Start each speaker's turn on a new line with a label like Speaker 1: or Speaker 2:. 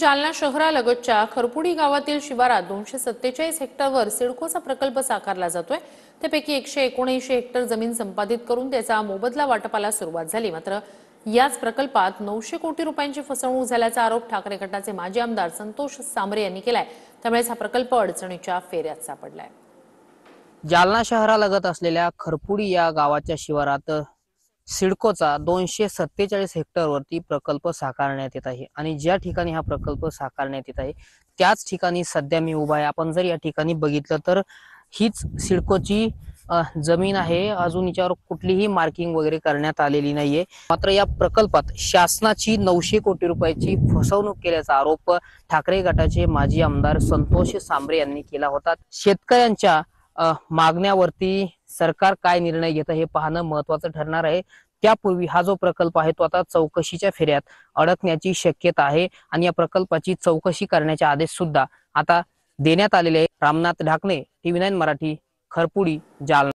Speaker 1: जालना शहरालगतच्या खरपुडी गावातील शिवारात 247 हेक्टरवर सिडकोचा प्रकल्प साकारला जातोय। त्यापैकी 179 हेक्टर जमीन संपादित करून त्याचा मोबदला वाटपाला सुरुवात झाली। मात्र याच प्रकल्पात 900 कोटी रुपयांची फसवणूक झाल्याचा आरोप ठाकरे गटाचे माजी आमदार संतोष सांबरे यांनी केलाय। त्यामुळे हा प्रकल्प अडचणीच्या फेऱ्यात सापडलाय।
Speaker 2: जालना शहरालगत असलेल्या खरपुडी या गावाच्या शिवारात सिडकोचा 247 हेक्टरवरती प्रकल्प साकारण्यात येत आहे आणि ज्या ठिकाणी हा प्रकल्प साकारण्यात येत आहे त्याच ठिकाणी सध्या मी उभा आहे। आपण जर या ठिकाणी बघितलं तर हीच सिडकोची जमीन आहे। अजून याच्यावर कुठलीही मार्किंग वगैरे करण्यात आलेली नाहीये। मात्र या प्रकल्पात शासनाची 900 कोटी रुपयाची फसवणूक केल्याचा आरोप ठाकरे गटाचे माजी आमदार संतोष सांबरे यांनी केला होता। शेतकऱ्यांच्या मागण्यावरती सरकार काय निर्णय घेतं हे पाहणं महत्त्वाचं ठरणार आहे। त्यापूर्वी हा जो प्रकल्प आहे तो आता चौकशीच्या फेऱ्यात अडकण्याची शक्यता आहे आणि या प्रकल्पाची चौकशी करण्याचे आदेश सुद्धा आता देण्यात आलेले आहे। रामनाथ ढाकणे, TV9 मराठी, खरपुडी, जालना।